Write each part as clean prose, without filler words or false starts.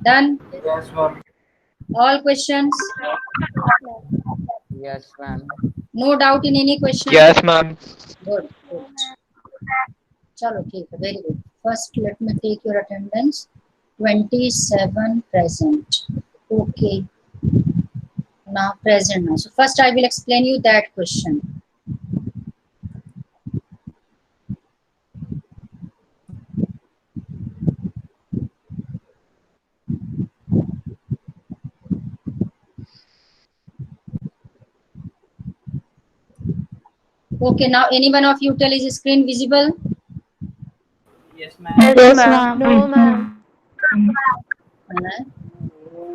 Done? Yes, ma'am. All questions? Yes, ma'am. No doubt in any question? Yes, ma'am. Good, good. चलो ठीक है, very good. First, let me take your attendance. 27 present. Okay. Now present now. So first I will explain you that question. Okay, now any one of you tell is screen visible? Yes, ma'am. Yes, ma'am. No, ma'am.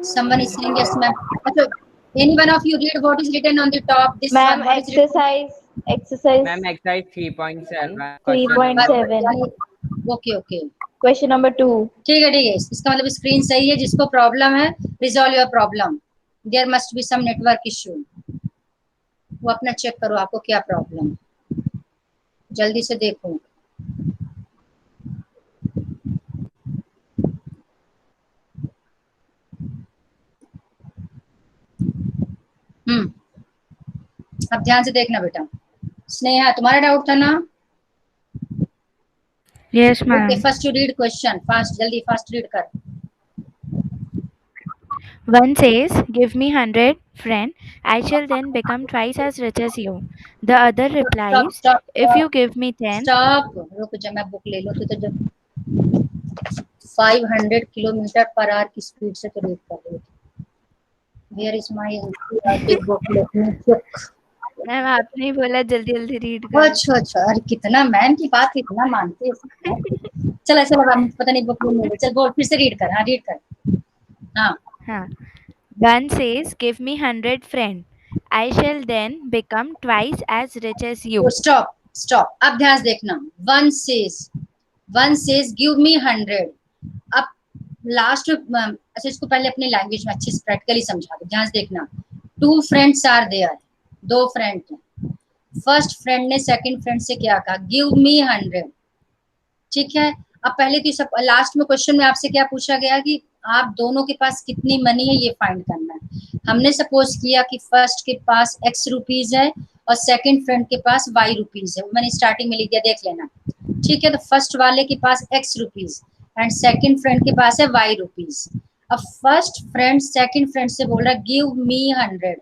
Someone is saying yes, ma'am. So, any one of you read what is written on the top? This Ma'am, one, what is written? exercise Ma'am, exercise 3.7. Question number 3.7. Okay okay, Question number 2. ठीक है, इसका मतलब screen सही है. जिसको problem है, resolve your problem. There must be some network issue. वो अपना चेक करो, आपको क्या प्रॉब्लम, जल्दी से देखो. अब ध्यान से देखना बेटा. स्नेहा, तुम्हारा डाउट था ना? Yes, ma'am. Okay, first you read question. Fast, जल्दी फास्ट रीड कर. One says, "Give me 100, friend. I shall then become twice as rich as you." The other stop replies, stop "If you give me 10." Stop, रुक जा, मैं book ले लूं. तो जब 500 kilometre per hour की स्पीड से तो रीड कर रही थी. Where is my big book, let me check. Ma'am आपने ही बोला जल्दी जल्दी रीड करो. अच्छा अच्छा, अरे कितना मैम की बात इतना मानते हैं. चल चल, अब पता नहीं बुक में. चल बोल, फिर से रीड कर. हाँ रीड कर. हाँ, हाँ. One says, "Give me 100, friend. I shall then become twice as rich as you." Stop stop. अब ध्यान से देखना. One says give me 100. अब लास्ट, अच्छा इसको पहले अपनी लैंग्वेज में अच्छे से प्रैक्टिकली समझा दो. ध्यान से देखना. 2 फ्रेंड्स आर देयर. 2 फ्रेंड हैं. फर्स्ट फ्रेंड ने सेकंड फ्रेंड से क्या कहा? Give me 100. ठीक है. अब पहले तो सब लास्ट में क्वेश्चन में आपसे क्या पूछा गया कि आप दोनों के पास कितनी मनी है ये फाइंड करना है. हमने सपोज किया कि फर्स्ट के पास x रुपीज है और सेकंड फ्रेंड के पास y रुपीज है. मैंने स्टार्टिंग में लिख दिया, देख लेना. ठीक है. तो फर्स्ट वाले के पास x rupees and second friend के पास है y रुपीज. अब फर्स्ट फ्रेंड सेकंड फ्रेंड से बोल रहा है गिव मी 100.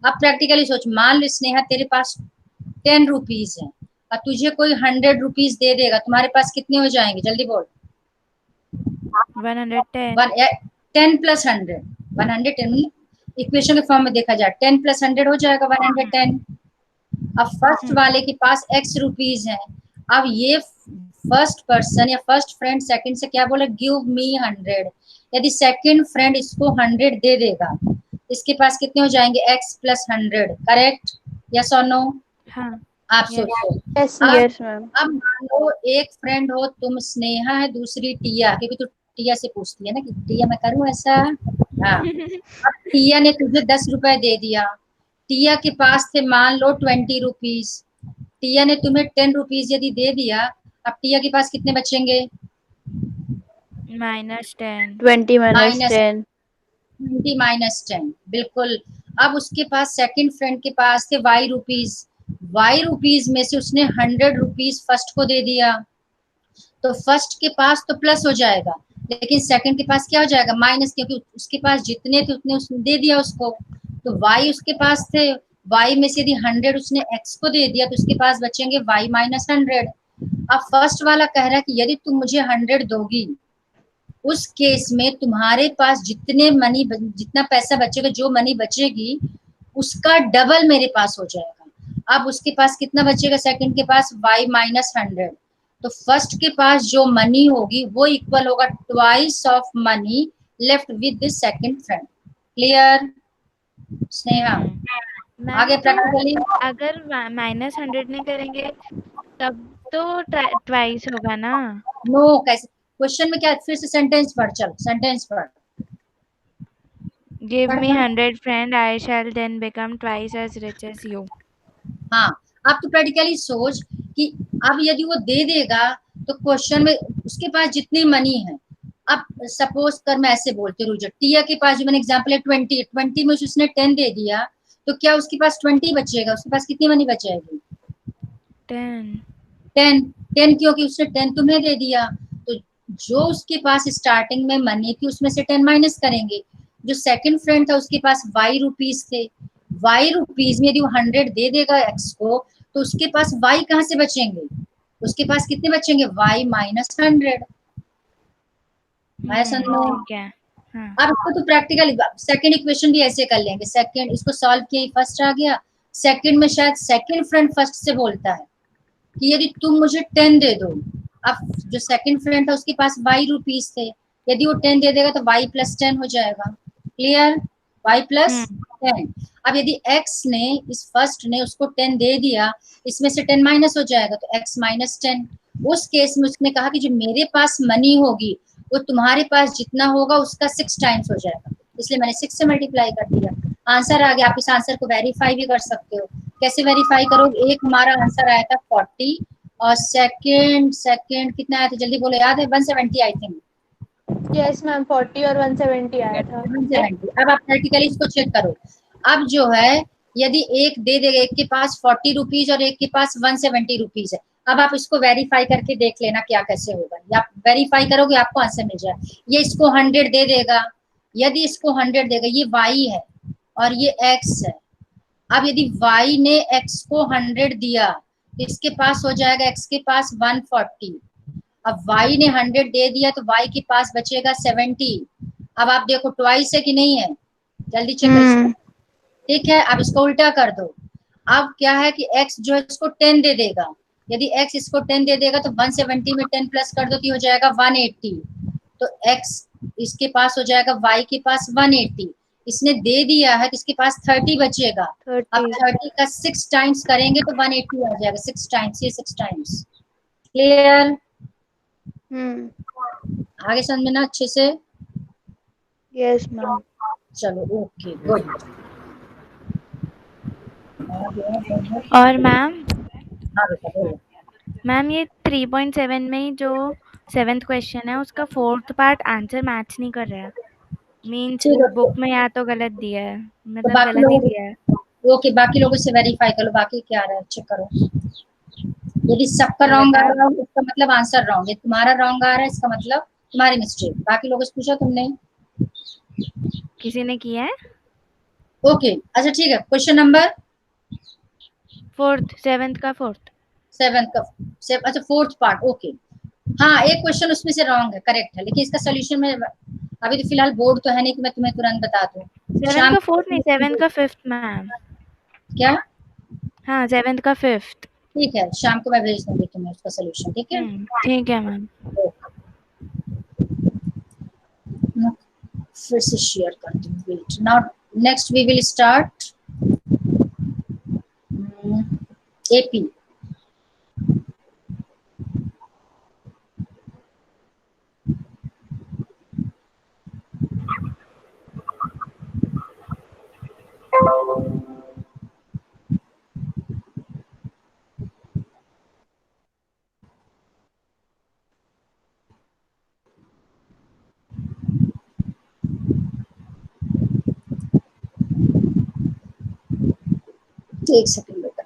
अब प्रैक्टिकली सोच, मान लो स्नेहा तेरे पास 10 रुपीज है और तुझे कोई 100 रुपीज दे देगा, तुम्हारे पास कितने हो जाएंगे? जल्दी बोल. 110. 10 प्लस 100, 110. इक्वेशन के फॉर्म में देखा जाए 10 प्लस 100 हो जाएगा 110. अब फर्स्ट वाले के पास x रुपीज है. अब ये फर्स्ट पर्सन या फर्स्ट फ्रेंड सेकंड से क्या बोले? Give me 100. यदि सेकंड फ्रेंड इसको 100 दे देगा, इसके पास कितने हो जाएंगे? x plus 100. करेक्ट? यस और नो? हाँ. आप Yes. सोचो. Yes, अब- yes, ma'am. अब मान लो एक फ्रेंड हो तुम, स्नेहा है, दूसरी टिया, क्योंकि तू टिया से पूछती है ना कि टिया मैं करूं ऐसा. हाँ. अब टिया ने तुझे 10 रुपए दे दिया. टिया के पास थे मान लो 20 रुपीज. टिया ने तुम्हें 10 रुपीज यदि दे दिया, अब टिया के पास कितने बचेंगे? -10. 20 minus Minus 10. 20 माइनस 10. बिल्कुल. अब उसके पास सेकंड फ्रेंड के पास थे y रुपीज. y रुपीज में से उसने 100 रुपीज फर्स्ट को दे दिया, तो फर्स्ट के पास तो प्लस हो जाएगा, लेकिन सेकंड के पास क्या हो जाएगा? माइनस, क्योंकि उसके पास जितने थे उतने उसने दे दिया उसको. तो y उसके पास थे, y में से यदि 100 उसने x को दे दिया तो उसके पास बचेंगे y माइनस 100. अब फर्स्ट वाला कह रहा है कि यदि तुम मुझे 100 दोगी, उस केस में तुम्हारे पास जितना पैसा बचेगा, जो मनी बचेगी उसका डबल मेरे पास हो जाएगा. अब उसके पास कितना बचेगा? सेकंड के पास y माइनस 100. तो फर्स्ट के पास जो मनी होगी वो इक्वल होगा twice of money left with this second friend. Clear Sneha? Ma'am, आगे प्रैक्टिकली. अगर -100 नहीं करेंगे तब तो ट्वाइस होगा ना. नो, कैसे? क्वेश्चन में क्या? फिर से सेंटेंस पढ़. चल सेंटेंस पढ़. Give me 100, friend. I shall then become twice as rich as you. हाँ. अब तो प्रैक्टिकली सोच कि अब यदि वो दे देगा तो क्वेश्चन में उसके पास जितनी मनी है अब सपोज कर मैं ऐसे बोलती हूँ, टिया के पास जो मैंने एग्जाम्पल है 20 में उसने 10 दे दिया, तो क्या उसके पास 20 बचेगा? उसके पास कितनी मनी बचेगी? 10. 10 क्योंकि उसने 10 तुम्हें दे दिया, तो जो उसके पास स्टार्टिंग में मनी थी उसमें से 10 माइनस करेंगे। जो सेकंड फ्रेंड था उसके पास y रुपीज थे, y रुपीज में यदि वो 100 दे देगा x को, तो उसके पास y कहाँ से बचेंगे? उसके पास कितने बचेंगे? y minus 100। मैं समझ में? ठीक है. हाँ. अब इसको तो प्रैक्टिकल सेकंड इक्वेशन भी ऐसे कर लेंगे। सेकंड इसको सॉल्व किया, फर्स्ट आ गया। सेकंड में शायद सेकंड फ्रेंड फर्स्ट से बोलता है कि यदि तुम मुझे 10 दे दो। अब जो सेकंड फ्रेंड था उसके पास y रुपीज थे, यदि वो 10 दे देगा तो y प्लस 10 हो जाएगा। क्लियर? y plus 10। अब यदि x ने, इस फर्स्ट ने उसको 10 दे दिया, इसमें से 10 माइनस हो जाएगा तो x माइनस 10। उस केस में उसने कहा कि जो मेरे पास मनी होगी वो तुम्हारे पास जितना होगा उसका 6 टाइम्स हो जाएगा, इसलिए मैंने 6 से मल्टीप्लाई कर दिया। आंसर आ गया। आप इस आंसर को वेरीफाई भी कर सकते हो। कैसे वेरीफाई करोगे? एक हमारा आंसर आया था 40 और सेकंड कितना आया था? जल्दी बोलो, याद है? 170 आई थिंक। यस मैम, 40 और 170 आया था। 170। अब आप प्रैक्टिकली इसको चेक करो। अब जो है, यदि एक दे देगा, एक के पास 40 रुपीज और एक के पास 170 रुपीज है। अब आप इसको वेरीफाई करके देख लेना क्या कैसे होगा। या आप वेरीफाई करोगे आपको आंसर मिल जाए। ये इसको 100 दे देगा, यदि इसको 100 देगा, ये y है और ये x है। अब यदि y ने x को 100 दिया तो इसके पास हो जाएगा, x के पास 140। अब y ने 100 दे दिया तो y के पास बचेगा 70। अब आप देखो ट्वाइस है कि नहीं है? जल्दी चेक करो। ठीक है, अब इसको उल्टा कर दो। अब क्या है कि x जो है इसको 10 दे देगा, यदि x इसको 10 दे देगा तो 170 में 10 प्लस कर दो तो हो जाएगा 180। तो x इसके पास हो जाएगा, y के पास 180। इसने दे दिया है तो इसके पास 30 बचेगा। अब 30 का 6 टाइम्स करेंगे तो 180 आ जाएगा। 6 टाइम्स, ये 6 टाइम्स। क्लियर? आगे समझ में ना अच्छे से? Yes ma'am. चलो ओके गुड। और मैम, हाँ बेटा बोलो। मैम ये 3.7 में ही जो 7th क्वेश्चन है उसका 4th पार्ट आंसर मैच नहीं कर रहा है। मीन्स ठीक है, बुक में या तो गलत दिया है, तो मतलब बाकी गलत ही लोगों दिया है. ओके, बाकी लोगों से वेरीफाई कर लो बाकी क्या आ रहा है, चेक करो। यदि सबका रॉन्ग आ रहा है इसका मतलब आंसर रॉन्ग है, तुम्हारा रॉन्ग आ रहा है इसका मतलब तुम्हारी मिस्टेक। बाकी लोगों से पूछा तुमने? किसी ने किया है? ओके अच्छा ठीक है। क्वेश्चन नंबर 4th, 7th का 4th. 7 का अच्छा 4th पार्ट। ओके हाँ, एक क्वेश्चन उसमें से रॉन्ग है, करेक्ट है, लेकिन इसका सोल्यूशन में अभी तो फिलहाल बोर्ड तो है नहीं कि मैं तुम्हें तुरंत बता दूं। 7th का 4th नहीं, 7th का 5th मैम. क्या? हाँ, 7th का 5th. ठीक है, शाम को मैं भेज दूंगी तुम्हें उसका सोल्यूशन। ठीक है, ठीक है मैम. फिर से शेयर कर दूँ। Wait now, next we will start AP. एक सेकंड बेटा।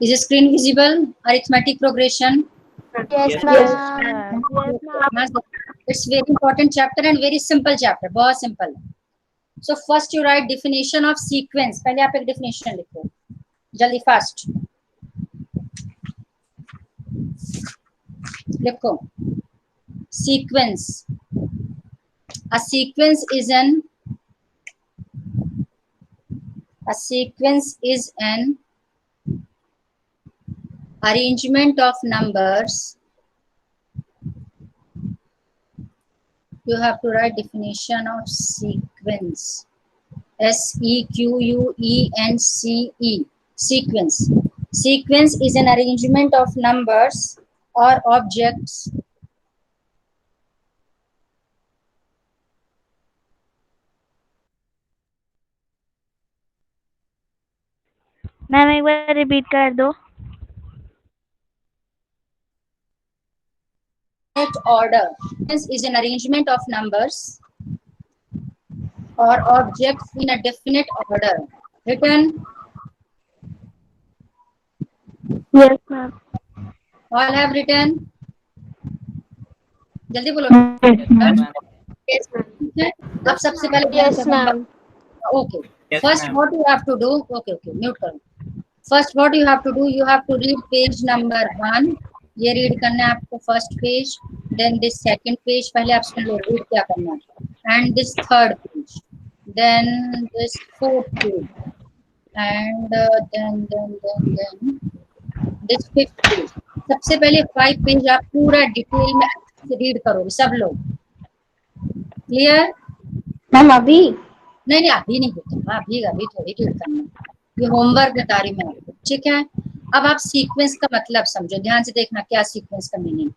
Is the screen visible? Arithmetic progression. Yes, ma'am. ma'am. It's very important chapter and very simple chapter. बहुत simple. So first you write definition of sequence. पहले आप एक definition लिखो जल्दी fast. लिखो sequence. A sequence is an arrangement of numbers. You have to write definition of sequence. SEQUENCE. Sequence. Sequence is an arrangement of numbers or objects ma'am एक बार repeat कर दो। Order is an arrangement of numbers or objects in a definite order. Written. Yes, ma'am. All have written. जल्दी बोलो। Yes, ma'am. Yes, अब सबसे पहले Yes, ma'am. Okay. Yes, First, ma'am. what you have to do? Okay, mute करो। First, what you have to do? You have to read page number 1. ये read करना है आपको first page. Then this second page पहले आप सुन लो read क्या करना है. And this third page. Then this fourth page. And then this fifth page. सबसे पहले 5 पेज आप पूरा डिटेल में रीड करोगे सब लोग। क्लियर? मैम अभी नहीं अभी नहीं होता, अभी थोड़ी रीड करना, ये होमवर्क बता रही मैं आपको, ठीक है। अब आप सीक्वेंस का मतलब समझो, ध्यान से देखना क्या सीक्वेंस का मीनिंग।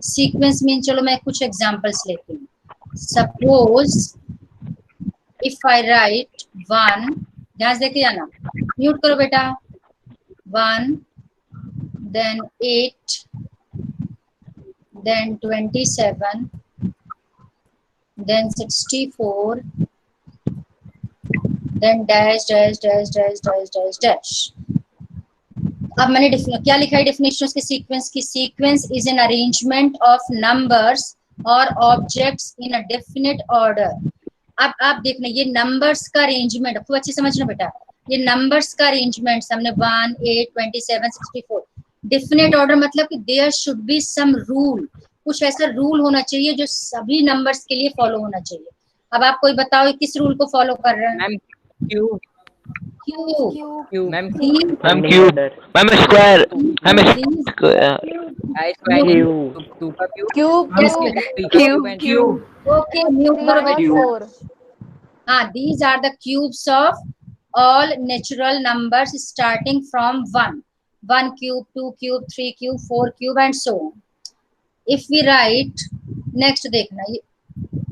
सीक्वेंस मीन, चलो मैं कुछ एग्जांपल्स लेती हूँ। सपोज इफ आई राइट 1, ध्यान से देखते जाना, म्यूट करो बेटा। 1, then 8, then 27, then 64, then dash dash dash dash dash dash dash। अब मैंने क्या लिखा है डेफिनेशन उसके सीक्वेंस की? Sequence is an arrangement of numbers और objects in a definite order. अब आप देखना ये नंबर्स का अरेंजमेंट खूब अच्छे समझना बेटा, ये नंबर्स का अरेंजमेंट हमने 1, 8, 27, 64 डेफिनेट ऑर्डर, मतलब कि there should be some rule, कुछ ऐसा रूल होना चाहिए जो सभी नंबर्स के लिए फॉलो होना चाहिए। अब आप कोई बताओ किस रूल को फॉलो कर रहे हैं? मैम क्यूब, क्यों ma'am ma'am cube, ma'am square, ma'am square, two का क्यूब, ओके म्यूट करो बेटा। हाँ, these are the cubes of all natural numbers starting from 1 cube, 2 cube, 3 cube, 4 cube and so on. If we write next देखना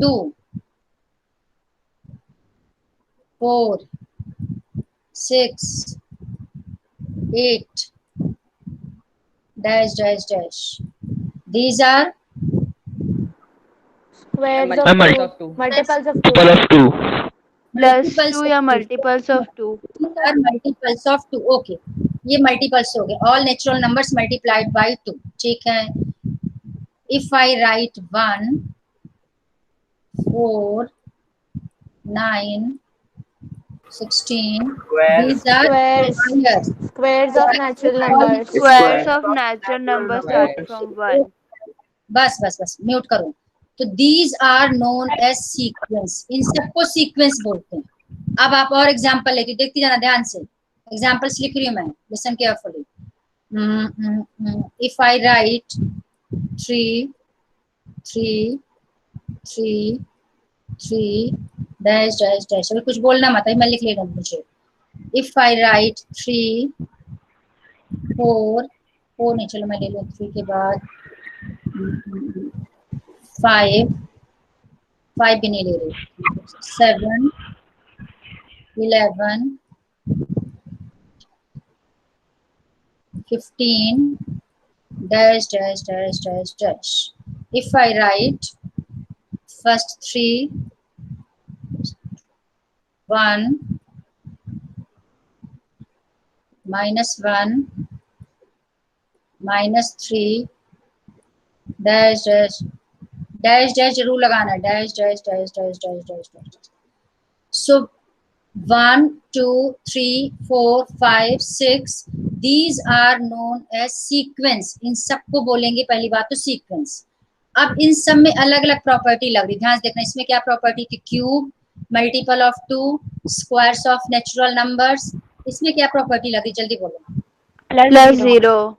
2, 4, 6, 8 dash dash dash, these are squares multiples of of 2, multiples of multiple of 2, multiples +2 या multiples of 2. These are multiples of 2. Okay, ये multiples हो गए, all natural numbers multiplied by 2, ठीक है। If I write 1, 4, 9, 16, these are squares of natural numbers. Squares of natural numbers start from 1. बस mute करो। तो these are known as sequence, इन सबको sequence बोलते हैं। अब आप और एग्जांपल लेके देखती जाना ध्यान से, एग्जांपल्स लिख रही हूँ मैं, listen carefully. If I right 3, 3, 3, 3 dash dash dash, अभी कुछ बोलना मत, मैं लिख लेगा मुझे। इफ आई राइट 3, 4 नहीं, चलो मैं ले लूँ 3 के बाद 5 भी नहीं ले रही, 7, 11, 15 dash dash dash dash dash. If I write first 3, 1, -1, -3 dash dash dash dash जरूर लगाना है, dash dash dash dash dash dash dash। So 1, 2, 3, 4, 5, 6 these are known as sequence। इन सबको बोलेंगे पहली बात तो sequence। अब इन सब में अलग अलग प्रॉपर्टी लग रही, ध्यान से देखना। इसमें क्या प्रॉपर्टी थी? Cube, multiple of 2, squares of natural numbers. इसमें क्या प्रॉपर्टी लग रही, जल्दी बोलो। +0.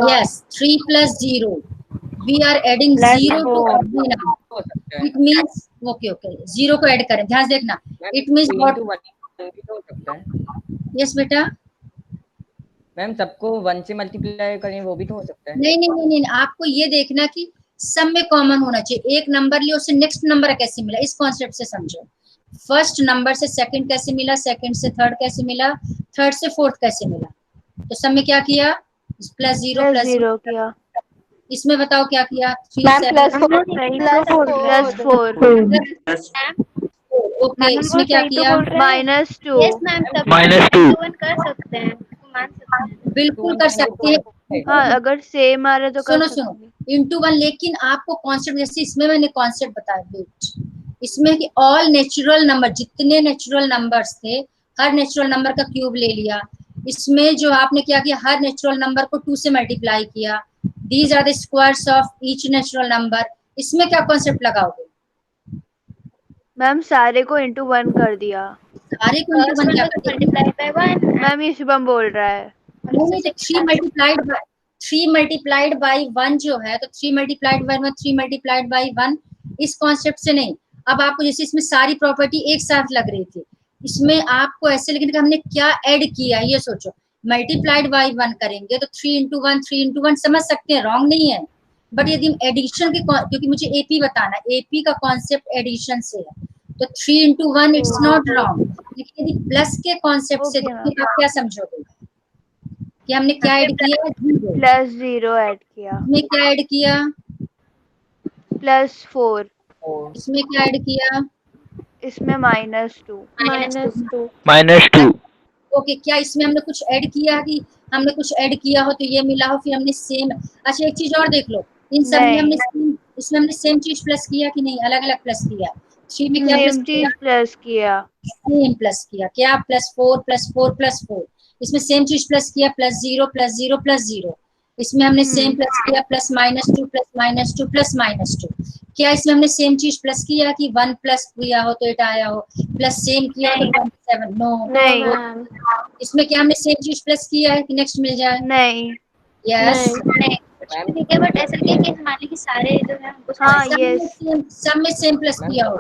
Yes, 3 + 0. We are adding 0 to every number. हो सकता है। It means okay, 0 को ऐड करें, ध्यान से देखना। It means what? हो सकता है। Yes बेटा। मैम सबको 1 से मल्टीप्लाई करें वो भी तो हो सकता है। नहीं, आपको ये देखना कि सब में कॉमन होना चाहिए। एक नंबर लिया उससे नेक्स्ट नंबर कैसे मिला, इस कॉन्सेप्ट से समझो। फर्स्ट नंबर से सेकंड कैसे मिला, सेकंड से थर्ड कैसे मिला, थर्ड से फोर्थ कैसे मिला? तो सब में क्या किया? Plus zero plus plus zero किया। इसमें बताओ क्या किया? मैम प्लस प्लस 4 ओके, इसमें क्या किया? -2 -2 कर सकते हैं, मान सकते हैं। बिल्कुल कर सकते हैं। हाँ, अगर सेम आ रहा है तो कर सुनो सकते सुनो, हैं। इंटू वन, लेकिन आपको कॉन्सेप्ट जैसे इसमें मैंने कॉन्सेप्ट बताया, वेट इसमें कि ऑल नेचुरल नंबर, जितने नेचुरल नंबर्स थे हर नेचुरल नंबर का क्यूब ले लिया। इसमें जो आपने क्या किया, हर नेचुरल नंबर को 2 से मल्टीप्लाई किया। These are the squares of each natural number. इसमें क्या कॉन्सेप्ट लगाओगे? मैम सारे को इंटू 1 कर दिया। सारे को इंटू वन क्या कर दिया? मैम ये शुभम बोल रहा है। नहीं, तो 3 मल्टीप्लाइड बाई 1 जो है, तो 3 मल्टीप्लाइड बाई 1, 3 मल्टीप्लाइड बाई 1, इस कॉन्सेप्ट से नहीं। अब आपको जैसे इसमें सारी प्रॉपर्टी एक साथ लग रही थी, इसमें आपको ऐसे लेकिन हमने क्या ऐड किया ये सोचो। मल्टीप्लाइड बाई 1 करेंगे तो 3 इंटू 1, 3 इंटू 1 समझ सकते हैं, रॉन्ग नहीं है। बट यदि एडिशन के, क्योंकि मुझे एपी बताना, एपी का कॉन्सेप्ट एडिशन से है, तो 3 इंटू 1 इट्स नॉट रॉन्ग। लेकिन यदि प्लस के कॉन्सेप्ट से Okay, देखिए, आप क्या समझोगे कि हमने क्या ऐड किया? प्लस 0 ऐड किया। इसमें क्या ऐड किया? प्लस 4। इसमें क्या ऐड किया? इसमें -2। -2 ओके, क्या इसमें हमने कुछ ऐड किया कि हमने कुछ ऐड किया हो तो ये मिला हो, फिर हमने सेम? अच्छा, एक चीज और देख लो, इन सब में हमने इसमें हमने सेम चीज प्लस किया कि नहीं? अलग अलग प्लस किया। 3 में क्या सेम चीज प्लस किया। सेम प्लस किया क्या? +4 +4 +4। इसमें सेम चीज प्लस किया, +0 +0 +0। इसमें हमने सेम प्लस किया, +-2 +-2 +-2। क्या इसमें हमने सेम चीज प्लस किया कि 1 प्लस किया हो तो 8 आया हो, प्लस सेम किया तो 27? नो, नहीं। इसमें क्या हमने सेम चीज प्लस किया है कि नेक्स्ट मिल जाए? नहीं। यस, ठीक है, बट ऐसा क्या कि मान ली कि सारे जो है हमको हाँ, यस। सब में सेम प्लस किया हो।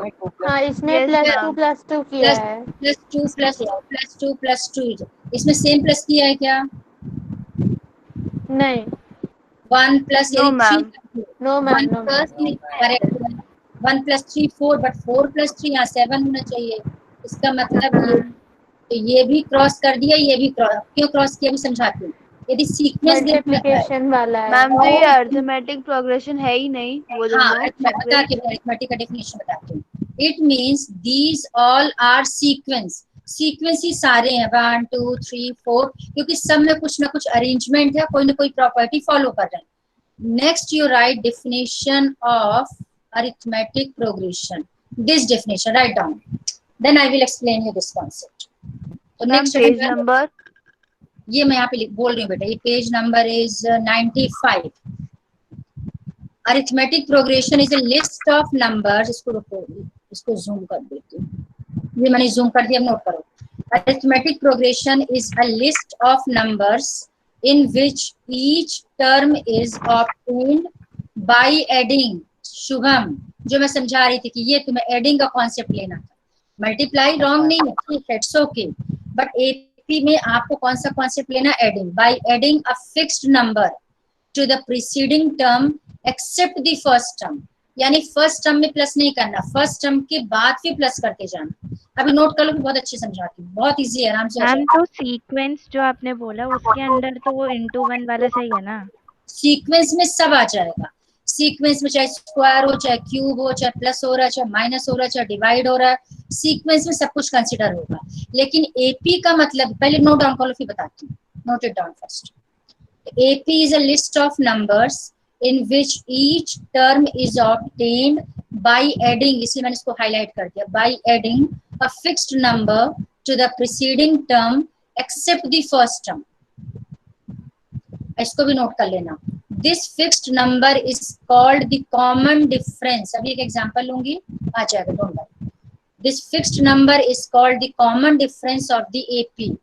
हाँ, इसमें Yes, +2 किया है। +2 इसमें सेम प्लस किया है क्या? नहीं, 1 plus No, ma'am. No ma'am, no ma'am. Correct. 1 + 3 4, but 4 + 3 यहाँ 7 होना चाहिए। इसका मतलब ये, तो ये भी क्रॉस कर दिया, ये भी क्रॉस, क्यों क्रॉस किया भी समझाती हूँ। यदि सीक्वेंस मल्टीप्लिकेशन वाला है। मैम तो ये अरिथमेटिक प्रोग्रेशन है ही नहीं, वो दोनों बताती हूँ, अरिथमेटिक का डेफिनेशन बताती हूँ। It means these all are sequence. Sequence ही सारे हैं, 1 2 3 4, क्योंकि सब में कुछ ना कुछ अरेंजमेंट है, कोई ना कोई प्रॉपर्टी फॉलो कर रहे हैं। Next you write definition of arithmetic progression. This definition write down, then I will explain you this concept. तो नेक्स्ट पेज नंबर, ये मैं यहाँ पे बोल रही हूँ बेटा, ये page number is 95। Arithmetic progression is a list of numbers. इसको रुको, इसको जूम कर देती हूँ, ये मैंने जूम कर दिया, नोट करो। Arithmetic progression is a list of numbers in which each term is obtained by adding. Shubham, जो मैं समझा रही थी कि ये तुम्हें एडिंग का कॉन्सेप्ट लेना था, मल्टीप्लाई रॉन्ग नहीं है, ठीक है, इट्स ओके, बट एपी में आपको कौन सा कॉन्सेप्ट लेना? Adding. By adding a fixed number to the preceding term except the first term. यानी फर्स्ट टर्म में प्लस नहीं करना, फर्स्ट टर्म के बाद फिर प्लस करके जाना। अभी नोट कर लो, बहुत अच्छे समझाती हूँ, बहुत इजी है, आराम से। मैम तो सीक्वेंस जो आपने बोला उसके अंदर तो वो इंटू 1 वाला सही है ना? सीक्वेंस में सब आ जाएगा। सीक्वेंस में चाहे स्क्वायर हो, चाहे क्यूब हो, चाहे प्लस हो रहा है, चाहे माइनस हो रहा है, चाहे डिवाइड हो रहा है, सीक्वेंस में सब कुछ कंसिडर होगा। लेकिन एपी का मतलब, पहले नोट डाउन कर लो फिर बताती हूँ, note it down first. AP is a list of numbers in which each term is obtained by adding, इसलिए मैंने इसको हाईलाइट कर दिया, by adding a fixed number to the preceding term except the first term। इसको भी note कर लेना। This fixed number is called the common difference। अभी एक एग्जांपल लूंगी, आ जाएगा, don't worry. This fixed number is called the common difference of the AP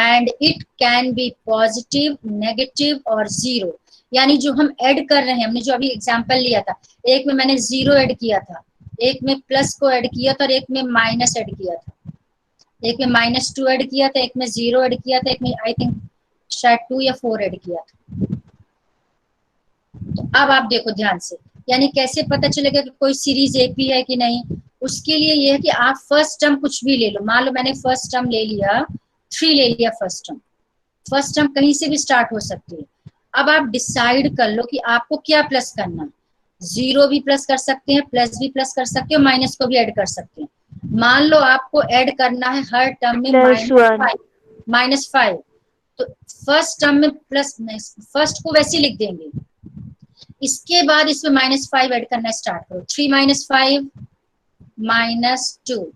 and it can be positive, negative or zero। यानी जो हम add कर रहे हैं, हमने जो अभी एग्जांपल लिया था, एक में मैंने 0 ऐड किया था, एक में प्लस को ऐड किया था और एक में माइनस ऐड किया था, एक में -2 ऐड किया था, एक में 0 ऐड किया था, एक में आई थिंक शायद 2 या 4 ऐड किया था। तो अब आप देखो ध्यान से, यानी कैसे पता चलेगा कि कोई सीरीज एपी है कि नहीं? उसके लिए ये है कि आप फर्स्ट टर्म कुछ भी ले लो। मान लो मैंने फर्स्ट टर्म ले लिया 3 ले लिया फर्स्ट टर्म कहीं से भी स्टार्ट हो सकती है। अब आप डिसाइड कर लो कि आपको क्या प्लस करना है। 0 भी प्लस कर सकते हैं, प्लस भी प्लस कर सकते हो, माइनस को भी ऐड कर सकते हैं। मान लो आपको ऐड करना है हर टर्म में -5, तो फर्स्ट टर्म में प्लस, फर्स्ट को वैसे लिख देंगे, इसके बाद इसमें -5 ऐड करना स्टार्ट करो। 3 - 5 -2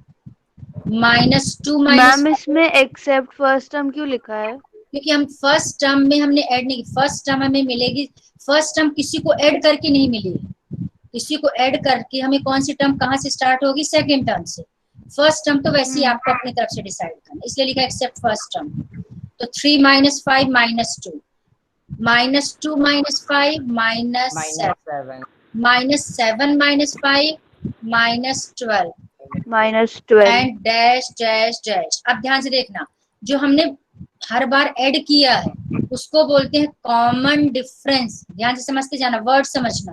-2 मैम इसमें एक्सेप्ट फर्स्ट टर्म क्यों लिखा है? क्योंकि हम फर्स्ट टर्म में हमने ऐड नहीं, फर्स्ट टर्म हमें मिलेगी, फर्स्ट टर्म किसी को ऐड करके नहीं मिलेगी, किसी को ऐड करके हमें कौन सी टर्म कहाँ से स्टार्ट होगी, सेकंड टर्म से। फर्स्ट टर्म तो वैसे ही आपको अपनी तरफ से डिसाइड करना, इसलिए लिखा एक्सेप्ट फर्स्ट टर्म। तो 3 - 5 -2 -2 - 5 -7 -7 -5 -12 एंड डैश डैश डैश। अब ध्यान से देखना, जो हमने हर बार ऐड किया है उसको बोलते हैं कॉमन डिफरेंस। ध्यान से समझते जाना, वर्ड समझना।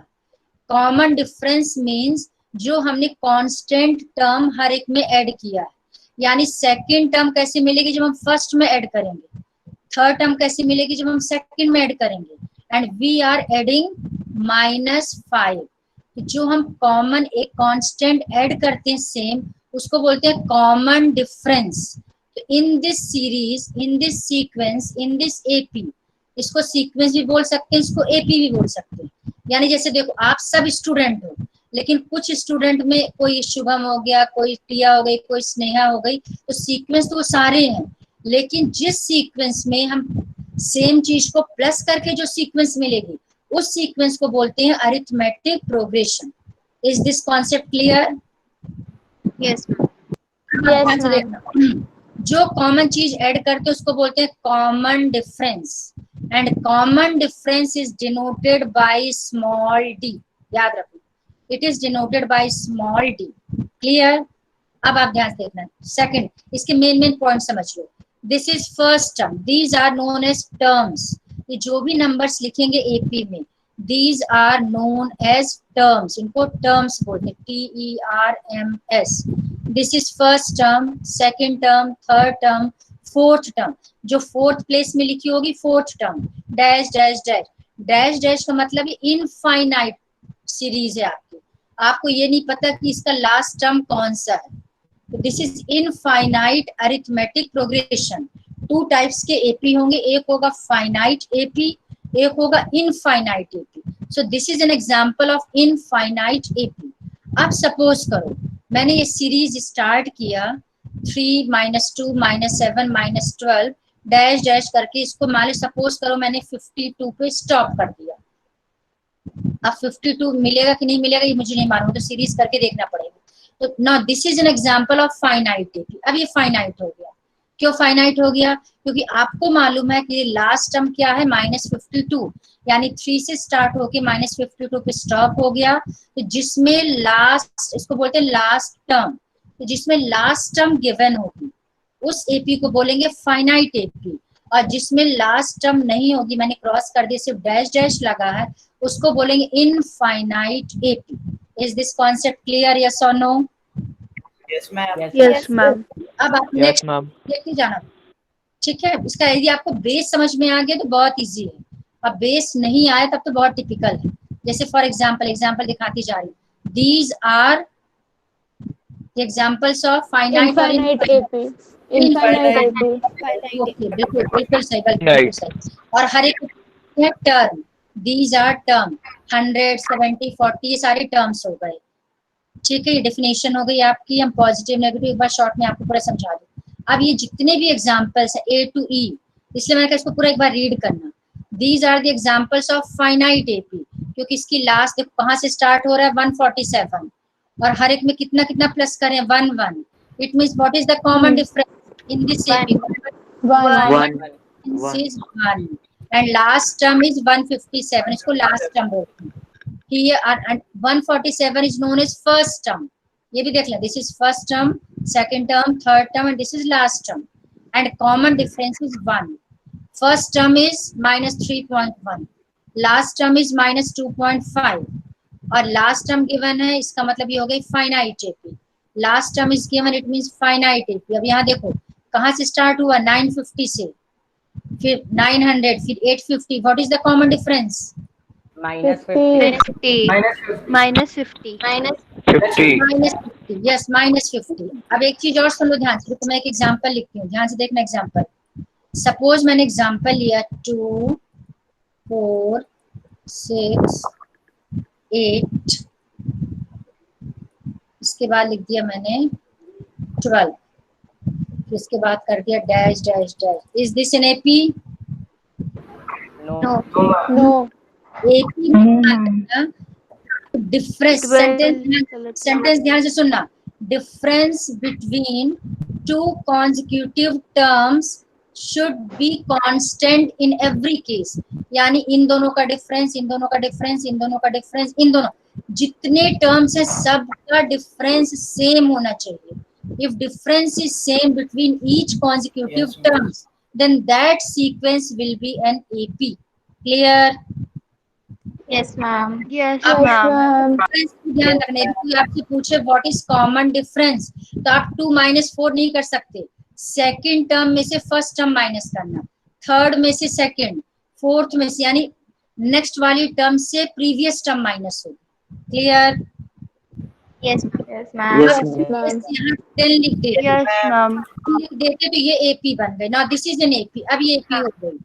कॉमन डिफरेंस मींस जो हमने कांस्टेंट टर्म हर एक में ऐड किया है, यानी सेकंड टर्म कैसे मिलेगी जब हम फर्स्ट में ऐड करेंगे, थर्ड टर्म कैसे मिलेगी जब हम सेकंड में ऐड करेंगे, एंड वी आर एडिंग -5। जो हम कॉमन एक कांस्टेंट ऐड करते हैं सेम, उसको बोलते हैं कॉमन डिफरेंस। तो in this series, in this sequence, in this AP, इसको सीक्वेंस भी बोल सकते हैं, इसको एपी भी बोल सकते हैं। यानी जैसे देखो, आप सब स्टूडेंट हो, लेकिन कुछ स्टूडेंट में कोई शुभम हो गया, कोई प्रिया हो गई, कोई स्नेहा हो गई, तो सीक्वेंस तो वो सारे हैं, लेकिन जिस सीक्वेंस में हम सेम चीज को प्लस करके जो सीक्वेंस मिलेगी, उस सीक्वेंस को बोलते हैं arithmetic progression. Is this concept clear? Yes देखना, जो कॉमन चीज ऐड करते हैं उसको बोलते हैं common difference, and common difference is denoted by small D. याद रखो, it is denoted by small D. Clear? अब आप ध्यान से देखना। सेकंड, इसके मेन पॉइंट समझ लो। This is first term, these are known as terms. ये जो भी नंबर्स लिखेंगे एपी में, these are known as terms, इनको टर्म्स बोलते हैं, TERMS। This is first term, second term, third term, fourth term. जो फोर्थ प्लेस में लिखी होगी fourth term, dash dash dash dash dash का मतलब इनफाइनाइट सीरीज है आपकी, आपको ये नहीं पता कि इसका लास्ट टर्म कौन सा है। तो this is infinite arithmetic progression. 2 types के एपी होंगे, एक होगा फाइनाइट एपी, एक होगा infinite AP. So this is an example of infinite AP. अब सपोज करो मैंने ये सीरीज स्टार्ट किया 3 - 2 -7 -12 डैश डैश करके, इसको मान लो सपोज करो मैंने 52 पे स्टॉप कर दिया। अब 52 मिलेगा कि नहीं मिलेगा ये मुझे नहीं मालूम, तो सीरीज करके देखना पड़ेगा। तो now this is an example of finite AP. अब ये फाइनाइट हो गया। क्यों फाइनाइट हो गया? क्योंकि आपको मालूम है कि लास्ट टर्म क्या है, -52, यानी 3 से स्टार्ट होके -52 पे स्टॉप हो गया। तो जिसमें लास्ट, इसको बोलते हैं लास्ट टर्म, तो जिसमें लास्ट टर्म गिवन होगी उस एपी को बोलेंगे फाइनाइट एपी, और जिसमें लास्ट टर्म नहीं होगी, मैंने क्रॉस कर दिया, सिर्फ डैश डैश लगा है, उसको बोलेंगे infinite AP. Is this concept clear, yes और no? Yes, ma'am. Yes ma'am. अब आप Yes, नेक्स्ट ma'am. देखते जाना, ठीक है? इसका यदि आपको बेस समझ में आ गया तो बहुत इजी है, अब बेस नहीं आया तब तो बहुत टिपिकल है। जैसे फॉर एग्जांपल दिखाती जा रही, these are examples of finite और infinite AP, infinite AP. Okay, बिल्कुल बिल्कुल सही, बिल्कुल सही। और हर एक है टर्म, दीज आर टर्म, 100 70 40 ये सारे टर्म्स हो गए, ठीक है? ये डेफिनेशन हो गई आपकी। हम पॉजिटिव नेगेटिव एक बार शॉर्ट में आपको पूरा समझा दूं। अब ये जितने भी एग्जांपल्स है A to E, इसलिए मैंने कहा इसको पूरा एक बार रीड करना। These are the examples of finite AP, क्योंकि इसकी लास्ट देखो कहाँ से स्टार्ट हो रहा है, 147, और हर एक में कितना कितना प्लस करें, 1 1। It means what is the common difference in this AP? 1 is 1 and last term is 157, इसको लास्ट टर्म बोलते हैं। Here and 147 is known as first term, ये भी देख लें, this is first term, second term, third term, and this is last term, and common difference is 1. First term is -3.1, last term is -2.5, और last term given है, इसका मतलब ये हो गई finite AP. Last term is given, it means finite AP. अब यहाँ देखो कहाँ से स्टार्ट हुआ? 950 से, फिर 900, फिर 850. What is the common difference? -50 -50 50 yes -50. अब एक चीज और सुन लो ध्यान से, तो मैं एक एग्जांपल लिखती हूँ, ध्यान से देखना एग्जांपल. सपोज मैंने एग्जांपल लिया 2 4 6 8, इसके बाद लिख दिया मैंने 12, इसके बाद कर दिया dash dash dash. Is this an AP? No no. AP difference. Sentence ध्यान से सुनना. Difference between two consecutive terms should be constant in every case. यानी इन दोनों का डिफरेंस, इन दोनों का डिफरेंस, इन दोनों का डिफरेंस, इन दोनों जितने टर्म्स है सब का डिफरेंस सेम होना चाहिए. If difference is same between each consecutive terms, then that sequence will be an AP. Clear? Yes, ma'am. Yes, अब ma'am. Ma'am. difference को ध्यान रखना है. कोई आपसे पूछे व्हाट इज कॉमन डिफरेंस, तो आप 2 - 4 नहीं कर सकते. सेकंड टर्म में से फर्स्ट टर्म माइनस करना, थर्ड में से सेकंड, फोर्थ में से, यानी नेक्स्ट वाली टर्म से प्रीवियस टर्म माइनस हो. Clear? Yes, ma'am. Yes, ma'am. यहाँ 10 लिख देते, Yes, ma'am. लिख देते तो ये एपी बन गए. Now this is an AP. अब ये एपी हो गई.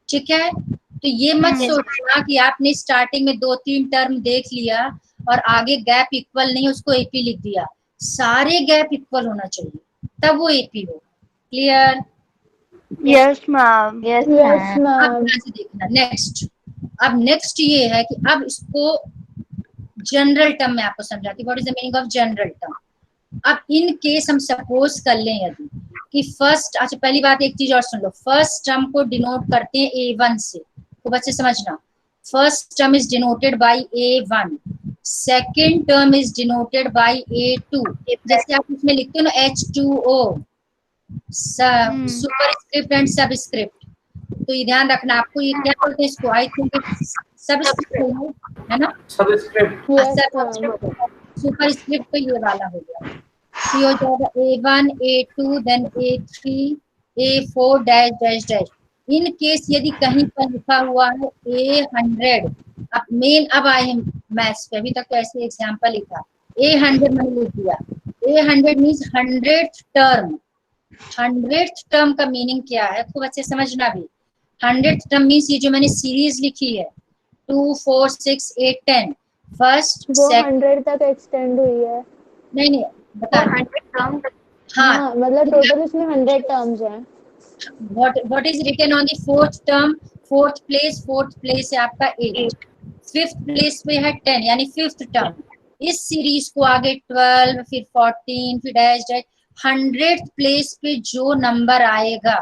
ठीक है, तो ये मत सोचना कि आपने स्टार्टिंग में 2-3 टर्म देख लिया और आगे गैप इक्वल नहीं, उसको एपी लिख दिया. सारे गैप इक्वल होना चाहिए, तब वो एपी हो. Clear? Yes, ma'am. Yes, Yes, अब ma'am. ध्यान से देखना. नेक्स्ट, अब नेक्स्ट ये है कि अब इसको जनरल टर्म में आपको समझाती. What is the meaning of general term? अब इन केस हम सपोज कर लें यदि कि फर्स्ट, अच्छा पहली बात एक चीज और सुन लो. फर्स्ट टर्म को डिनोट करते हैं A1 से, तो बच्चे समझना. First term is denoted by A1, second term is denoted by A2. जैसे आप इसमें लिखते हो ना H2O, सुपर स्क्रिप्ट एंड सब स्क्रिप्ट. तो ये ध्यान रखना, आपको ये क्या बोलते हैं इसको? आई थिंक सब स्क्रिप्ट है ना? Subscript. Yes, ma'am. Super script तो ये वाला हो गया. तो ये हो जाएगा A1, A2, then A3, A4 dash dash dash. In case यदि कहीं पर लिखा हुआ है A100, अब मेन अब आए हैं मैथ्स पे. अभी तक तो ऐसे एग्जांपल लिखा. A100 मैंने लिख दिया. A100 means 100th term. 100th term का मीनिंग क्या है खूब अच्छे समझना भी. 100th टर्म मीन्स ये जो मैंने सीरीज लिखी है 2 4 6 8 10, फर्स्ट वो सेकंड, 100 तक एक्सटेंड हुई है. नहीं बता. 100 टर्म. हाँ, हाँ, मतलब टोटल इसमें 100 टर्म्स हैं. what is written on the fourth term? Fourth place है आपका 8, फिफ्थ प्लेस पे है 10, यानी फिफ्थ टर्म. इस सीरीज को आगे 12, फिर 14, फिर डैश डैश, 100th प्लेस पे जो नंबर आएगा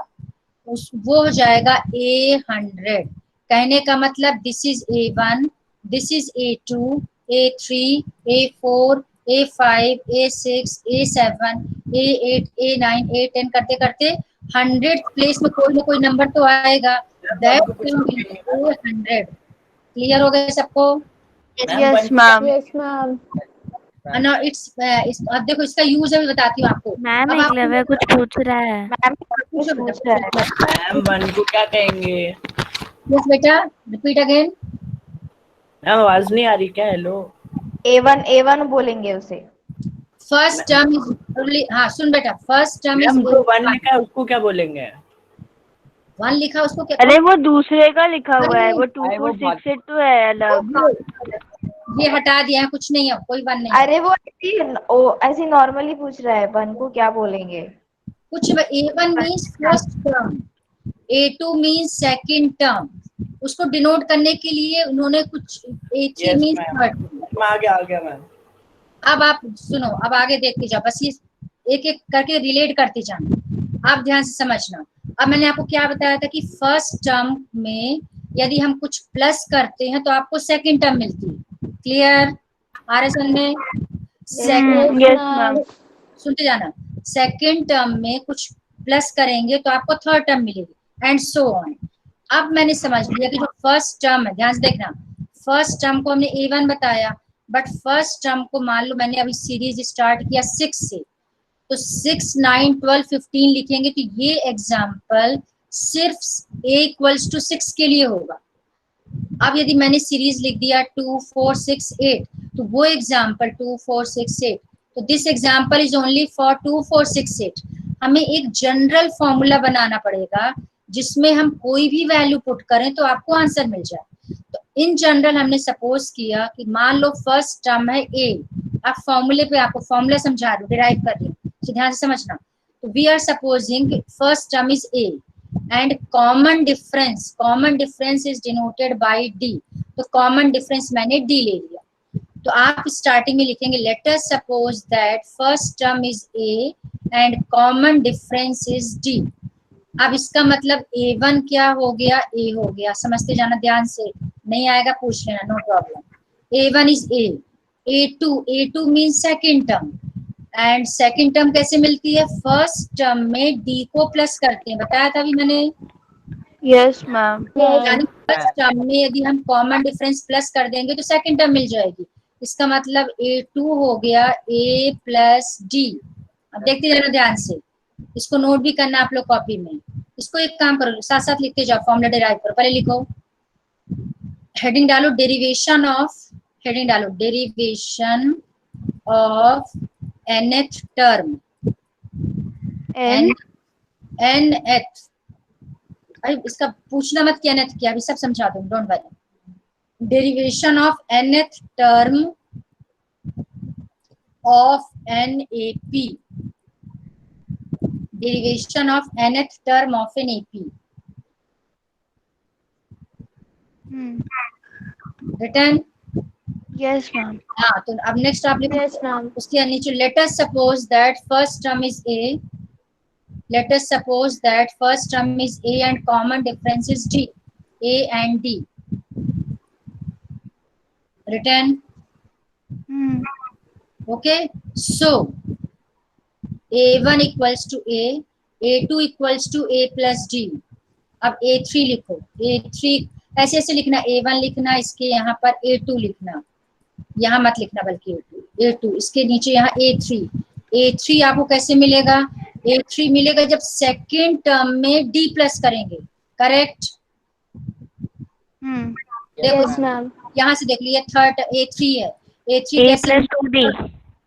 वो हो जाएगा A100. कहने का मतलब this is A1, this is A2, A3, A4, A5, A6, A7, A8, A9, A10 करते करते 100th प्लेस में कोई ना कोई नंबर तो आएगा. That term will be A100. Clear हो गया सबको? Yes, ma'am. Yes, ma'am. ना इट्स अब देखो इसका यूज अभी बताती हूँ आपको. मैम अब एक आपको लेवल कुछ पूछ रहा है. पूछो बेटा. मैम 1 को क्या कहेंगे? यस बेटा, रिपीट अगेन. मैम आवाज नहीं आ रही क्या? हेलो. A1 बोलेंगे उसे. फर्स्ट टर्म इज, हाँ सुन बेटा, फर्स्ट टर्म इज मैम जो 1 लिखा है उसको क्या बोलेंगे? 1 लिखा उसको क्या? अरे वो दूसरे का लिखा हुआ है, वो 2 4 6 8 तो है अलग. ये हटा दिया है, कुछ नहीं है, कोई 1 नहीं. अरे वो ऐसे नॉर्मली पूछ रहा है 1 को क्या बोलेंगे. कुछ A1 means first term, A2 means second term. उसको डिनोट करने के लिए उन्होंने कुछ A3 Yes, means ma'am. Third. मैं आ गया मैम. अब आप सुनो, अब आगे देखते जाओ, बस ये एक एक करके रिलेट करते जाना. आप ध्यान से समझना. अब मैंने आपको क्या बताया था कि फर्स्ट टर्म में यदि हम कुछ प्लस करते हैं तो आपको सेकंड टर्म मिलती है. क्लियर? आ रहे समझ में? Second, Yes, ma'am. सुनते जाना. सेकंड टर्म में कुछ प्लस करेंगे तो आपको थर्ड टर्म मिलेगी एंड सो ऑन. अब मैंने समझ लिया कि जो फर्स्ट टर्म है, ध्यान से देखना, फर्स्ट टर्म को हमने A1 बताया, बट फर्स्ट टर्म को मान लो मैंने अभी सीरीज स्टार्ट किया 6 से, तो 6, 9, 12, 15 लिखेंगे तो ये एग्जाम्पल सिर्फ a इक्वल्स टू 6 के लिए होगा। अब यदि मैंने सीरीज लिख दिया 2, 4, 6, 8 तो वो एग्जाम्पल 2, 4, 6, 8 तो this example is only for 2, 4, 6, 8। हमें एक जनरल फॉर्मूला बनाना पड़ेगा जिसमें हम कोई भी वैल्यू पुट करें तो आपको आंसर मिल जाए। तो इन जनरल हमने सपोज किया कि मान लो फर्स्ट टर्म है a। आप फॉर्मूले पे आपको फॉर्मूला समझा रही हूँ, डिराइव कर रही हूँ, तो ध्यान से समझना। तो we are supposing first term is a and common difference is denoted by d। तो common difference मैंने d ले लिया। तो आप स्टार्टिंग में लिखेंगे let us suppose that first term is a and common difference is d। अब इसका मतलब a1 क्या हो गया, a हो गया। समझते जाना ध्यान से, नहीं आएगा पूछ लेना, no problem. a1 is a, a2 means second term and second term कैसे मिलती है, फर्स्ट टर्म में d को प्लस करते हैं, बताया था अभी मैंने। Yes, ma'am. यानी फर्स्ट टर्म में यदि हम कॉमन डिफरेंस प्लस कर देंगे तो सेकेंड टर्म मिल जाएगी। इसका मतलब a2 हो गया a प्लस d। अब देखते जाना ध्यान से, इसको नोट भी करना आप लोग कॉपी में। इसको एक काम करो, साथ साथ लिखते जाओ, फॉर्मूला डिराइव करो। पहले लिखो, हेडिंग डालो डेरिवेशन ऑफ, हेडिंग डालो derivation of nth term, N nth। अरे इसका पूछना मत क्या nth क्या, अभी सब समझा दूंगी, don't worry. Derivation of nth term of NAP, derivation of nth term of an AP written। Yes, ma'am. हाँ, तो अब नेक्स्ट आप लिखो Yes, ma'am. उसके नीचे let us suppose that first term is a, let us suppose that first term is a and common difference is d, a and d written। okay, so a1 equals to a, a2 equals to a plus d। अब a3 लिखो, a3 ऐसे ऐसे लिखना, a1 लिखना, इसके यहाँ पर a2 लिखना, यहाँ मत लिखना बल्कि a2 इसके नीचे यहाँ a3। a3 आपको कैसे मिलेगा, a3 मिलेगा जब सेकेंड टर्म में d प्लस करेंगे, करेक्ट। देखो Yes, ma'am. यहाँ से देख लीजिए, थर्ड a3 है, a3 A कैसे, plus 2D.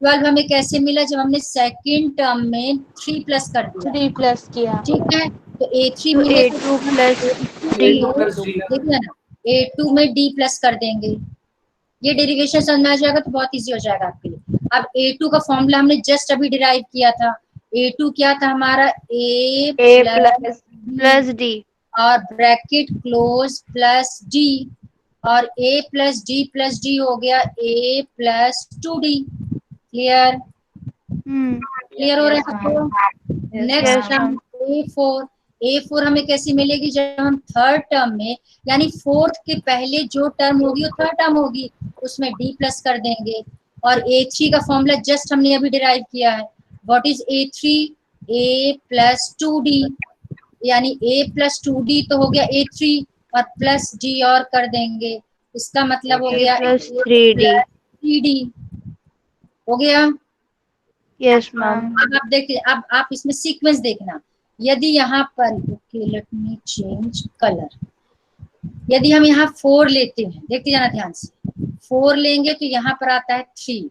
12 हमें कैसे मिला, जब हमने सेकेंड टर्म में 3 प्लस कर दिया, 3 plus किया। ठीक है। तो a3 तो मिलेगा, A2 plus D. देखिए ना, a2 में d प्लस कर देंगे, ये डेरिवेशन समझ में आ जाएगा तो बहुत इजी हो जाएगा आपके लिए। अब a2 का फॉर्मूला हमने जस्ट अभी डिराइव किया था, a2 क्या था हमारा, a Plus D. और ब्रैकेट क्लोज प्लस d, और a प्लस d हो गया a plus 2d। Clear, clear हो रहा है आपको। नेक्स्ट टर्म a4 हमें कैसी मिलेगी, जब हम थर्ड टर्म में यानी फोर्थ के पहले जो टर्म होगी वो थर्ड टर्म होगी, उसमें d प्लस कर देंगे। और a3 का फॉर्मूला जस्ट हमने अभी डिराइव किया है, what is a3, a plus 2d, यानी a प्लस 2d तो हो गया a3 और प्लस d और कर देंगे, इसका मतलब हो गया plus 3D. 3d हो गया। Yes, ma'am. अब आप देखिए, अब आप इसमें सीक्वेंस देखना, यदि यहाँ पर okay let me change colour, यदि हम यहाँ 4 लेते हैं, देखते जाना ध्यान से, 4 लेंगे तो यहाँ पर आता है 3।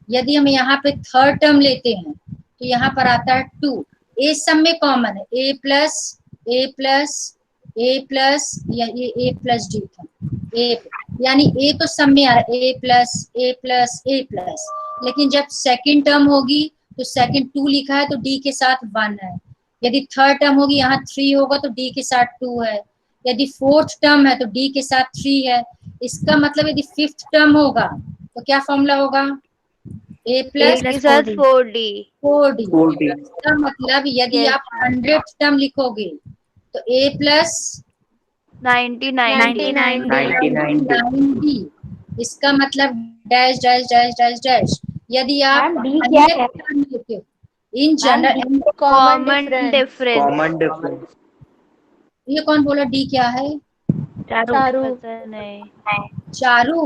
यदि हम यहाँ पे थर्ड टर्म लेते हैं तो यहाँ पर आता है 2। ए सब में कॉमन है, a प्लस या ये a प्लस डी था, a यानी a तो सब में आ रहा है, a प्लस, लेकिन जब सेकंड टर्म होगी तो सेकंड 2 लिखा है तो d के साथ 1 है। यदि थर्ड टर्म होगी यहाँ 3 होगा तो d के साथ 2 है। यदि फोर्थ टर्म है तो d के साथ 3 है। इसका मतलब यदि फिफ्थ टर्म होगा तो क्या फॉर्मूला होगा, a प्लस के साथ 4D. 4d। इसका मतलब यदि आप 100th टर्म लिखोगे तो a प्लस 99D. इसका मतलब dash dash dash dash dash. यदि आप मैम, D क्या है? टर्म लिखते हो इन जनरल, Common difference. ये कौन बोला d क्या है, चारू। नहीं. चारू,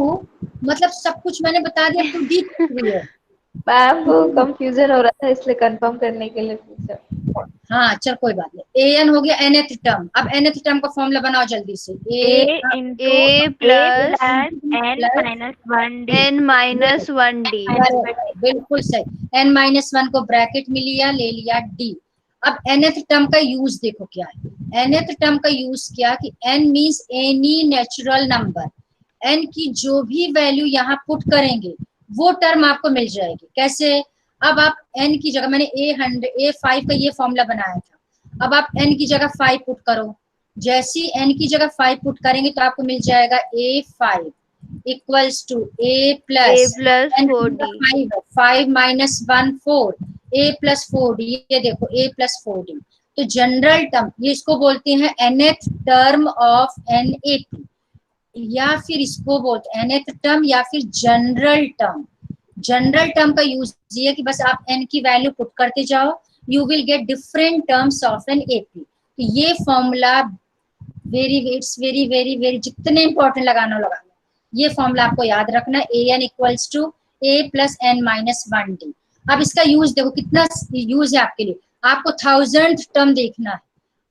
मतलब सब कुछ मैंने बता दिया तो d है। मैम वो कंफ्यूजन हो रहा था इसलिए कंफर्म करने के लिए पूछा। हाँ चल कोई बात नहीं। an हो गया nth टर्म। अब nth टर्म का फॉर्मूला बनाओ जल्दी से। A into A plus n minus 1D. n-1d। बिल्कुल सही। n माइनस वन को ब्रैकेट में लिया, ले लिया d। अब nth टर्म का यूज देखो क्या है। nth टर्म का यूज क्या कि n means any natural number. n की जो भी वैल्यू यहाँ पुट करेंगे वो टर्म आपको मिल जाएगी। कैसे? अब आप n की जगह, मैंने a5 का ये फॉर्मूला बनाया था। अब आप n की जगह 5 पुट करो। जैसी n की जगह 5 पुट करेंगे तो आपको मिल जाएगा a5 equals to a A plus plus 4d। 5 minus 1 4 a plus 4d। ये देखो a प्लस 4d। तो जनरल टर्म, ये इसको बोलते हैं nth टर्म ऑफ NAP, या फिर इसको बोलते हैं nth टर्म या फिर जनरल टर्म। जनरल टर्म का यूज ये है कि बस आप n की वैल्यू पुट करते जाओ, you will get different terms of an AP। तो ये formula it's very very very, जितने इंपॉर्टेंट लगाना लगाना, ये फॉर्मूला आपको याद रखना। an equals to a plus n minus 1d। अब इसका यूज देखो कितना यूज है आपके लिए। आपको 1000th टर्म देखना है।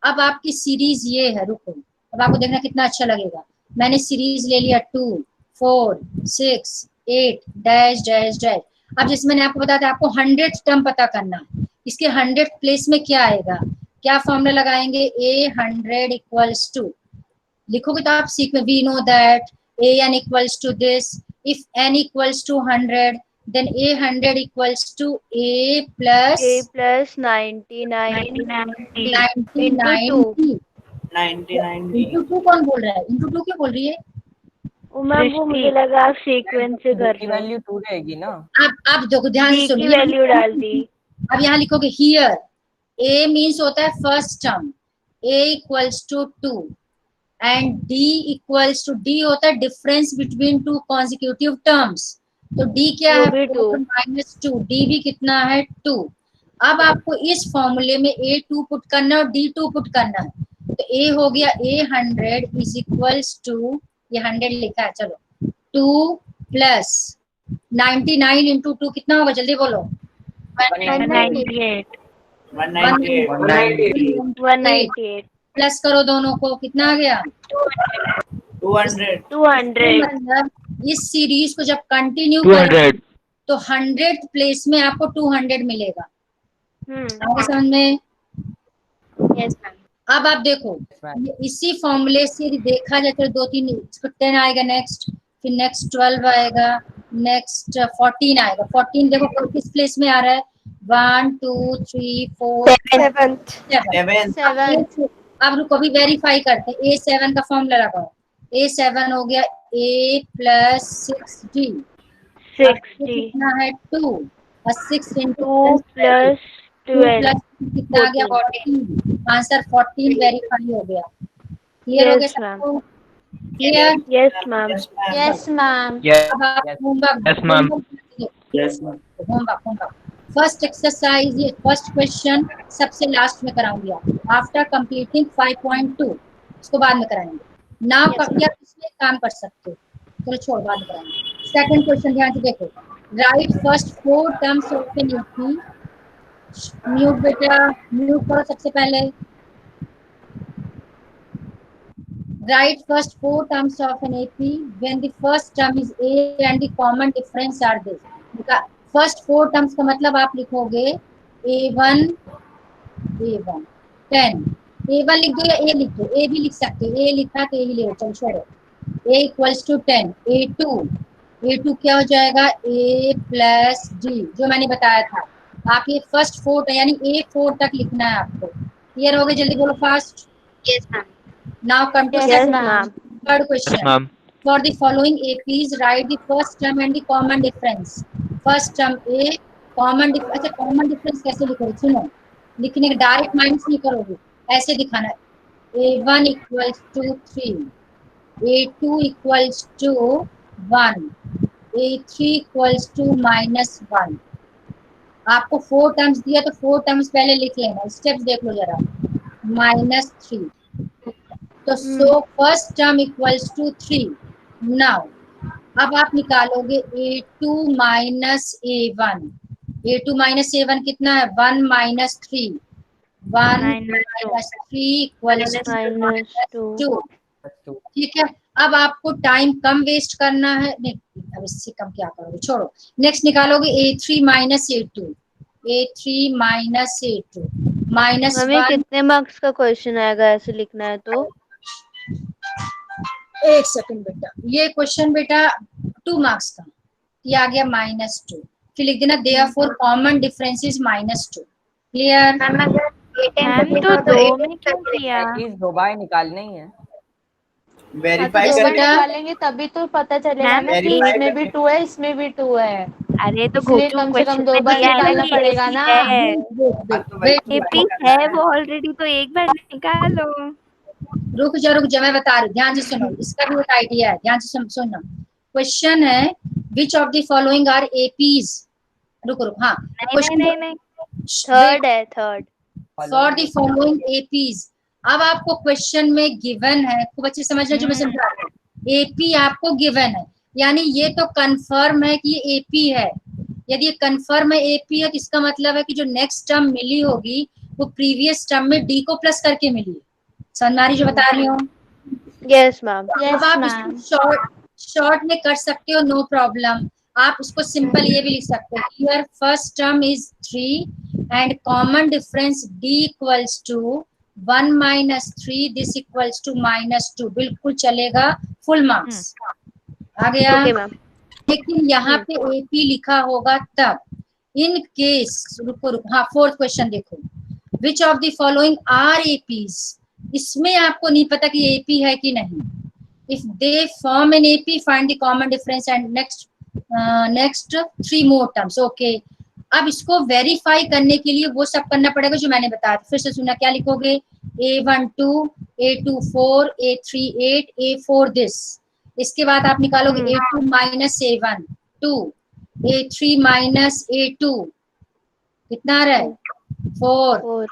अब आपकी सीरीज ये है, रुको अब आपको देखना कितना अच्छा लगेगा। मैंने सीरीज ले लिया 2 4 6 8 डैश डैश डैश। अब जैसे मैंने आपको बताया था आपको 100th टर्म पता करना है। इसके 100th प्लेस में क्या आएगा, क्या फॉर्मूला लगाएंगे? a100 इक्वल्स टू, लिखोगे तो आप सीख में, we know that an equals to this, if n equals to 100 then a100 equals to a plus A plus 99 into 2। 99D। Into two कौन बोल रहा है? इंटू टू क्यों बोल रही है? ओ मैम वो मुझे लगा आप सीक्वेंस से कर की रहे हो। वैल्यू 2 रहेगी ना। आप देखो ध्यान से D की सुनिए। वैल्यू डाल दी। अब यहाँ लिखोगे हियर a मीन्स होता है first term, a equals to 2 and d equals to, d होता है difference between two consecutive terms. तो d क्या वो है? भी 2। 4 माइनस 2, d भी कितना है? 2। अब आपको इस फॉर्मूले में a2 पुट करना है और d2 पुट करना है। तो a हो गया a100 इज इक्वल्स टू, ये 100 लिखा है, चलो 2 प्लस 99 इंटू 2 कितना होगा? जल्दी बोलो। 198 198 प्लस करो दोनों को, कितना आ गया? 200। मतलब इस सीरीज को जब कंटिन्यू करोगे 200. तो 100th प्लेस में आपको 200 मिलेगा। आपको समझ में? Yes ma'am. अब आप देखो ये इसी फॉर्मूले से देखा जाए तो 2 3 इसको 10 आएगा नेक्स्ट, फिर नेक्स्ट 12 आएगा, नेक्स्ट 14 आएगा। 14 देखो किस प्लेस में आ रहा है? 1 2 3 4 7। अब रुको अभी वेरीफाई करते हैं। a7 का फॉर्मूला लगाओ। a7 हो गया a प्लस 6d। 60 कितना है? 2 और 6 इंटू 2 प्लस 12 कितना आ गया? 14। आंसर 14 वेरीफाई हो गया। क्लियर हो गया Yes, ma'am. सबको? Clear? Yes ma'am. Yes ma'am. Yes. अब आप homework, Yes, ma'am. Homework first exercise, ये फर्स्ट क्वेश्चन सबसे लास्ट में कराऊंगी आपको, आफ्टर कंप्लीटिंग 5.2 इसको बाद में कराएंगे। नाउ या इसमें काम कर सकते हो, चलो छोड़ बाद में कराएंगे। सेकंड क्वेश्चन ध्यान से देखो। Write first 4 terms of an AP। Mute बेटा, म्यूट करो सबसे पहले। Write first 4 terms of an AP when the first term is A and the common difference are this. First 4 terms का मतलब आप लिखोगे A1 10। A1 लिख दो या A लिख दो, A भी लिख सकते हो, A लिखा तो A ही ले लो, चलो छोड़ो। A equals to 10। A2 क्या हो जाएगा? A प्लस D, जो मैंने बताया था। आप ये फर्स्ट 4 यानी A4 तक लिखना है आपको। क्लियर हो गए? जल्दी बोलो fast. Yes ma'am. Now come to Yes, ma'am. third Yes, question. ma'am. For the following APs, write the first term and the common difference. First term A, common difference। अच्छा common difference कैसे लिखोगे? सुनो, लिखने का direct minus नहीं करोगे, ऐसे दिखाना है। A1 equals to 3, A2 equals to 1, A3 equals to -1। आपको 4 टर्म्स दिया तो 4 टर्म्स पहले लिख लेना। स्टेप्स देख लो जरा। -3, तो so first term equals to 3. Now अब आप निकालोगे A2 minus A1। A2 minus A1 कितना है? 1 माइनस 3। 1 minus 3 equals -2 2। ठीक है, अब आपको टाइम कम वेस्ट करना है। नहीं, अब इससे कम क्या करोगे, छोड़ो। नेक्स्ट निकालोगे A3 minus A2। A3 minus A2 minus mummy 1। कितने मार्क्स का क्वेश्चन आएगा ऐसे लिखना है तो? एक सेकंड बेटा, ये क्वेश्चन बेटा 2 मार्क्स का, ये आ गया -2। फिर लिख देना therefore common difference is -2। Clear? Ma'am तो 2 में क्यों किया? प्लीज दो बार निकालने ही है। हाँ, तो वेरीफाई दो बार करें। निकालेंगे तभी तो पता चलेगा मैम ना कि Verify इसमें भी करके। 2 है, इसमें भी 2 है। अरे तो इसलिए घोचू कम से कम क्वेश्चन 2 में बार दिया है ना निकालना कि पड़ेगा AP ना। है। हाँ, तो वेट verify AP करना है वो ऑलरेडी, तो एक बार निकालो। रुक जा, मैं बता रही हूँ, ध्यान से सुनो। इसका भी एक आइडिया है, ध्यान से सुनना। क्वेश्चन है which of the following are APs. रुको, हाँ नहीं थर्ड है, third. For the following APs. अब आपको क्वेश्चन में गिवन है, खूब अच्छे समझना जो मैं समझा रही हूँ। एपी आपको गिवन है, यानी ये तो कंफर्म है कि ये एपी है। यदि ये कंफर्म है एपी है तो इसका मतलब है कि जो नेक्स्ट टर्म मिली होगी वो प्रीवियस टर्म में डी को प्लस करके मिली है। सन्नारी जो बता रही हूँ। Yes ma'am. अब आप इसको शॉर्ट में कर सकते हो, नो प्रॉब्लम। आप उसको सिंपल ये भी लिख सकते हो, here first term is 3 and common difference d equals to 1 minus 3, this equals to -2। बिल्कुल चलेगा, फुल मार्क्स आ गया। Okay ma'am. लेकिन यहाँ पे एपी लिखा होगा तब, इन केस। रुको, हाँ, फोर्थ क्वेश्चन देखो, which of the following are APs. इसमें आपको नहीं पता कि एपी है कि नहीं। If they form an AP find the common difference and next 3 more terms. Okay, अब इसको वेरीफाई करने के लिए वो सब करना पड़ेगा जो मैंने बताया। फिर से सुना, क्या लिखोगे? A1 2, A2 4, A3 8, A4 this. इसके बाद आप निकालोगे A2 minus A1 2, A3 minus A2 कितना आ रहा है? 4।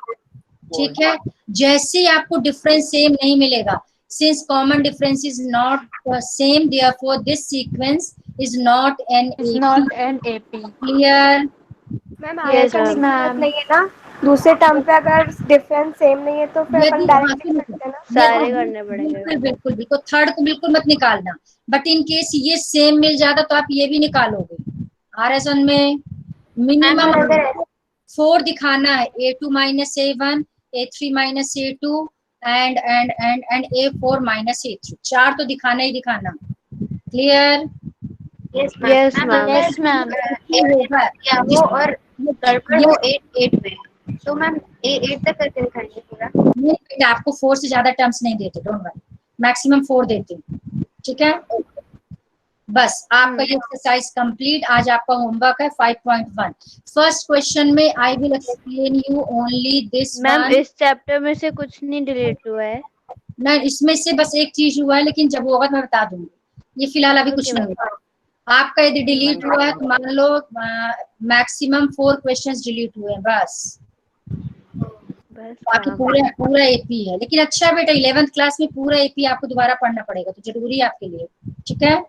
ठीक है, जैसे आपको डिफरेंस सेम नहीं मिलेगा, since common difference is not same, therefore this sequence is not an AP। Clear? Ma'am Yes, आगे का ma'am. जरूरत नहीं है ना, दूसरे टर्म पे अगर डिफरेंस सेम नहीं है तो फिर अपन डायरेक्टली कर सकते हैं ना। सारे करने पड़ेंगे। बिल्कुल थर्ड को बिल्कुल मत निकालना, बट इन केस ये सेम मिल जाता तो आप ये भी निकालोगे। RS1 में मिनिमम 4 दिखाना है, A2 minus A1, A3 minus A2 and A4 minus A3। 4 तो दिखाना ही दिखाना। Clear? Yes ma'am. Yes ma'am. वो और गड़बड़ वो 8 में, तो मैम 8 तक करके दिखाएंगे पूरा। नहीं बेटा, आपको 4 से ज्यादा टर्म्स नहीं देते, डोंट वरी, मैक्सिमम 4 देते हैं। ठीक है, बस आपका ये एक्सरसाइज कंप्लीट। आज आपका होमवर्क है 5.1। फर्स्ट क्वेश्चन में आई will explain you only this ma'am one. इस चैप्टर में से कुछ नहीं डिलीट हुआ है? नहीं, इसमें से बस एक चीज हुआ है, लेकिन जब होगा तो मैं बता दूंगी। ये फिलहाल अभी कुछ नहीं हुआ। आपका यदि डिलीट हुआ है तो मान लो मैक्सिमम 4 क्वेश्चंस डिलीट हुए हैं बस। बाकी पूरा एपी है। लेकिन अच्छा बेटा, 11th क्लास में पूरा एपी आपको दोबारा पढ़ना पड़ेगा, तो जरूरी है आपके लिए। ठीक है,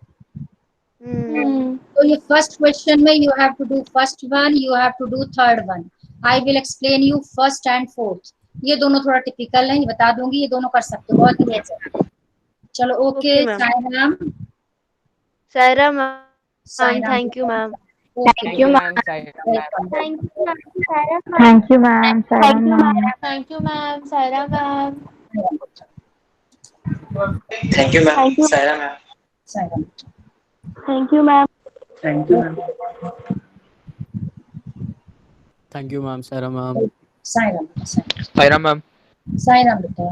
तो ये फर्स्ट क्वेश्चन में you have to do first one, you have to do third one. I will explain you first and fourth. ये दोनों थोड़ा टिपिकल है, ये बता दूंगी, ये दोनों कर सकते हो, बहुत ही अच्छा। चलो okay, Sairam. Saira ma'am, thank you ma'am. Thank you ma'am. Thank you ma'am, Saira ma'am. Thank you ma'am, Saira ma'am. Sairam. Thank you ma'am. Thank you ma'am. Thank you ma'am, Saira ma'am. Sairam Sairam ma'am. बेटा।